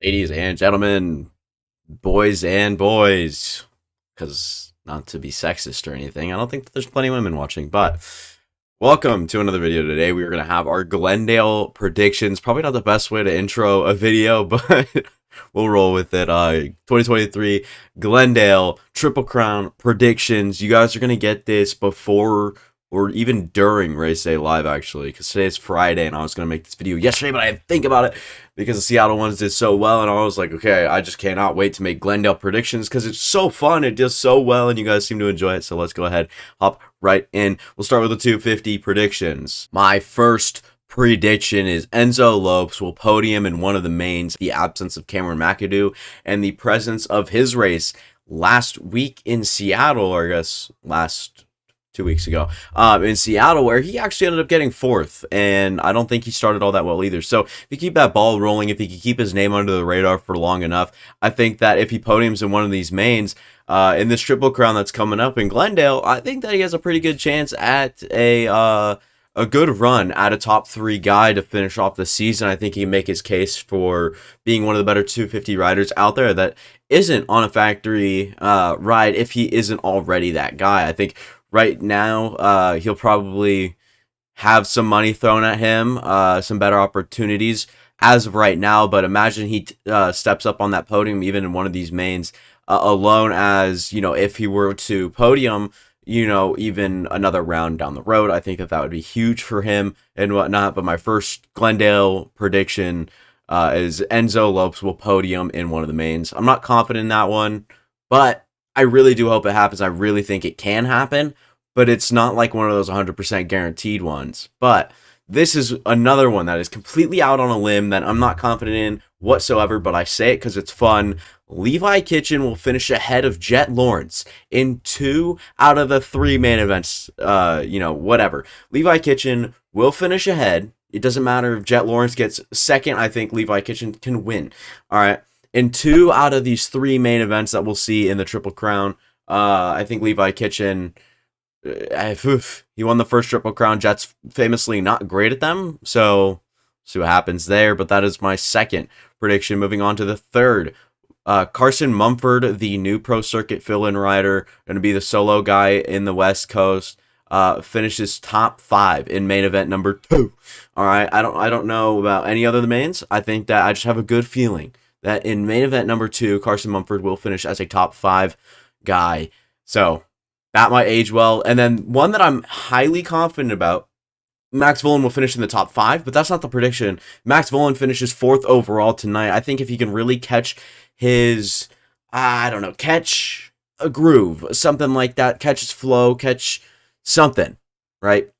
Ladies and gentlemen, boys and boys, because not to be sexist or anything, I don't think that there's plenty of women watching, but welcome to another video today. We're going to have our Glendale predictions. Probably not the best way to intro a video, but we'll roll with it. 2023 Glendale Triple Crown predictions. You guys are going to get this before or even during race day live, actually, because today is Friday and I was going to make this video yesterday, but I didn't think about it because the Seattle ones did so well, and I was like, okay, I just cannot wait to make Glendale predictions because it's so fun. It does so well, and you guys seem to enjoy it, so let's go ahead, hop right in. We'll start with the 250 predictions. My first prediction is Enzo Lopes will podium in one of the mains, the absence of Cameron McAdoo, and the presence of his race last week in Seattle, or I guess last 2 weeks ago, in Seattle, where he actually ended up getting fourth, and I don't think he started all that well either. So if you keep that ball rolling, if he can keep his name under the radar for long enough, I think that if he podiums in one of these mains, in this Triple Crown that's coming up in Glendale, I think that he has a pretty good chance at a good run at a top three guy to finish off the season. I think he can make his case for being one of the better 250 riders out there that isn't on a factory ride if he isn't already that guy. I think right now, he'll probably have some money thrown at him, some better opportunities as of right now. But imagine he steps up on that podium, even in one of these mains, alone as, if he were to podium, even another round down the road. I think that that would be huge for him and whatnot. But my first Glendale prediction is Enzo Lopes will podium in one of the mains. I'm not confident in that one, but I really do hope it happens. I really think it can happen, but it's not like one of those 100% guaranteed ones. But this is another one that is completely out on a limb that I'm not confident in whatsoever, but I say it because it's fun. Levi Kitchen will finish ahead of Jet Lawrence in 2 out of the 3 main events. Whatever. Levi Kitchen will finish ahead. It doesn't matter if Jet Lawrence gets second. I think Levi Kitchen can win. All right. In 2 out of these 3 main events that we'll see in the Triple Crown, I think Levi Kitchen, he won the first Triple Crown. Jet's famously not great at them, so see what happens there. But that is my second prediction. Moving on to the third. Carson Mumford, the new Pro Circuit fill-in rider, going to be the solo guy in the West Coast, finishes top 5 in main event number 2. All right, I don't know about any other mains. I think that I just have a good feeling that in main event number 2, Carson Mumford will finish as a top 5 guy. So that might age well. And then one that I'm highly confident about, Max Vohland will finish in the top 5, but that's not the prediction. Max Vohland finishes 4th overall tonight. I think if he can really catch his, catch a groove, something like that, catch his flow, catch something, right?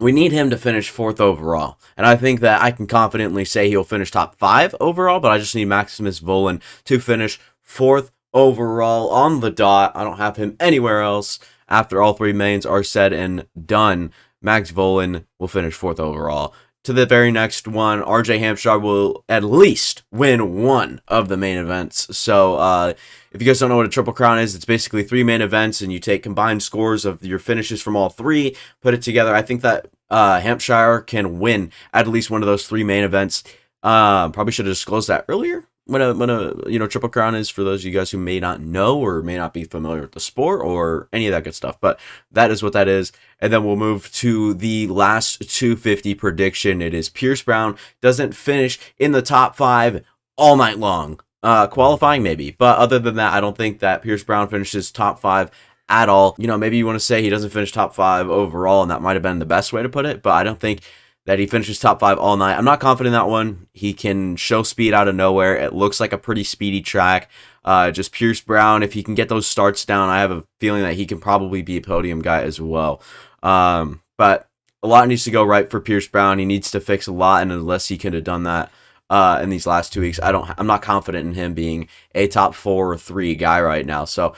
We need him to finish 4th overall. And I think that I can confidently say he'll finish top 5 overall, but I just need Maximus Vohland to finish 4th overall on the dot. I don't have him anywhere else. After all 3 mains are said and done, Max Vohland will finish 4th overall. To the very next one, RJ Hampshire will at least win one of the main events. So if you guys don't know what a Triple Crown is, it's basically 3 main events, and you take combined scores of your finishes from all 3, put it together. I think that Hampshire can win at least one of those 3 main events. Probably should have disclosed that earlier. What a Triple Crown is, for those of you guys who may not know or may not be familiar with the sport or any of that good stuff, but that is what that is. And then we'll move to the last 250 prediction. It is Pierce Brown doesn't finish in the top 5 all night long. Qualifying maybe, but other than that, I don't think that Pierce Brown finishes top 5 at all. Maybe you want to say he doesn't finish top 5 overall, and that might have been the best way to put it, but I don't think that he finishes top 5 all night. I'm not confident in that one. He can show speed out of nowhere. It looks like a pretty speedy track. Just Pierce Brown, if he can get those starts down, I have a feeling that he can probably be a podium guy as well. But a lot needs to go right for Pierce Brown. He needs to fix a lot, and unless he could have done that in these last 2 weeks, I'm not confident in him being a top 4 or 3 guy right now. So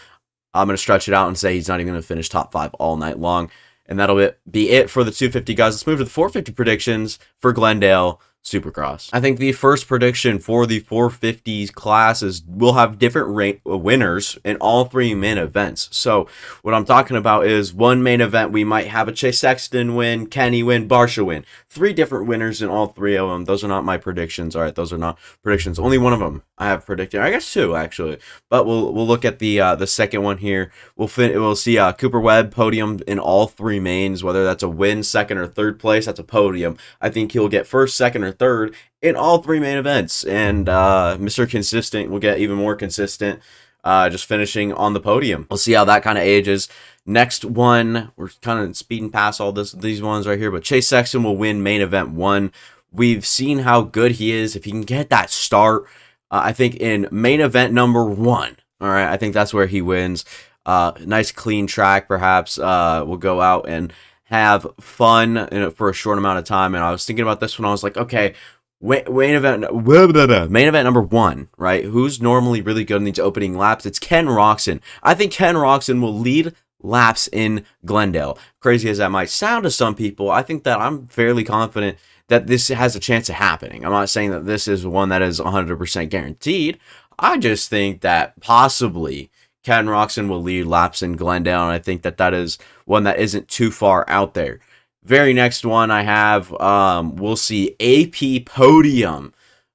I'm going to stretch it out and say he's not even going to finish top 5 all night long. And that'll be it for the 250 guys. Let's move to the 450 predictions for Glendale. Supercross. I think the first prediction for the 450s class is we'll have different winners in all three main events. So what I'm talking about is one main event we might have a Chase Sexton win, Kenny win, Barsha win. Three different winners in all three of them. Those are not my predictions. All right, those are not predictions. Only one of them I have predicted. I guess two actually. But we'll look at the second one here. We'll see Cooper Webb podium in all three mains, whether that's a win, second, or third place. That's a podium. I think he'll get first, second, or third in all three main events, and Mr. Consistent will get even more consistent, just finishing on the podium. We'll see how that kind of ages. Next one, we're kind of speeding past all these ones right here, but Chase Sexton will win main event 1. We've seen how good he is. If he can get that start, I think in main event number 1, all right, I think that's where he wins. Nice clean track, perhaps. We'll go out and have fun for a short amount of time. And I was thinking about this when I was like, okay, main event number 1, right? Who's normally really good in these opening laps? It's Ken Roczen. I think Ken Roczen will lead laps in Glendale. Crazy as that might sound to some people, I think that I'm fairly confident that this has a chance of happening. I'm not saying that this is one that is 100% guaranteed. I just think that possibly Ken Roczen will lead laps in Glendale, and I think that that is one that isn't too far out there. Very next one I have, we'll see AP podium.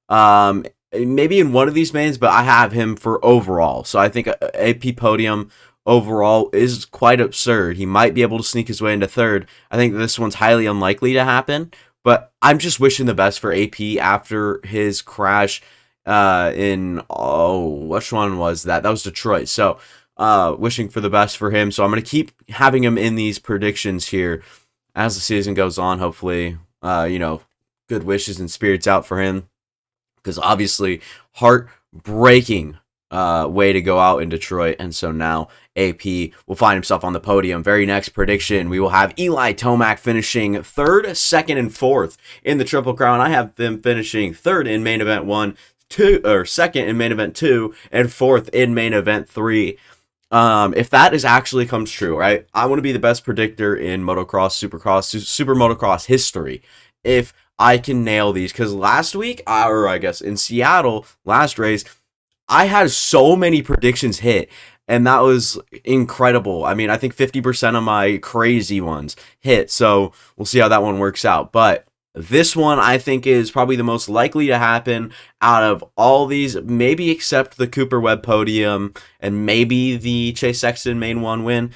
Maybe in one of these mains, but I have him for overall. So I think AP podium overall is quite absurd. He might be able to sneak his way into third. I think this one's highly unlikely to happen, but I'm just wishing the best for AP after his crash which one was that? That was Detroit. So wishing for the best for him. So I'm going to keep having him in these predictions here as the season goes on. Hopefully, good wishes and spirits out for him, because obviously heartbreaking way to go out in Detroit. And so now AP will find himself on the podium. Very next prediction, we will have Eli Tomac finishing 3rd, 2nd, and 4th in the Triple Crown. I have them finishing 3rd in main event 1, 2, or 2nd in main event 2, and 4th in main event 3. If that actually comes true, right? I want to be the best predictor in motocross, supercross, super motocross history. If I can nail these, because last week, or I guess in Seattle, last race, I had so many predictions hit, and that was incredible. I mean, I think 50% of my crazy ones hit, so we'll see how that one works out. But this one, I think, is probably the most likely to happen out of all these, maybe except the Cooper Webb podium and maybe the Chase Sexton main 1 win.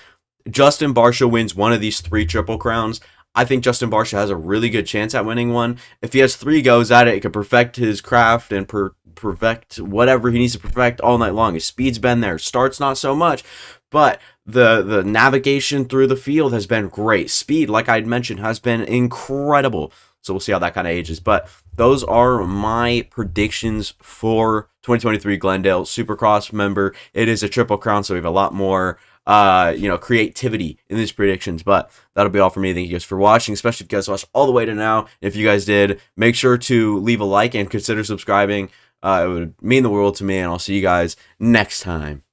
Justin Barsha wins one of these 3 Triple Crowns. I think Justin Barsha has a really good chance at winning one. If he has 3 goes at it, he can perfect his craft and perfect whatever he needs to perfect all night long. His speed's been there. Start's not so much, but the navigation through the field has been great. Speed, like I'd mentioned, has been incredible. So we'll see how that kind of ages. But those are my predictions for 2023 Glendale Supercross. Remember, it is a Triple Crown, so we have a lot more creativity in these predictions. But that'll be all for me. Thank you guys for watching, especially if you guys watched all the way to now. If you guys did, make sure to leave a like and consider subscribing. It would mean the world to me, and I'll see you guys next time.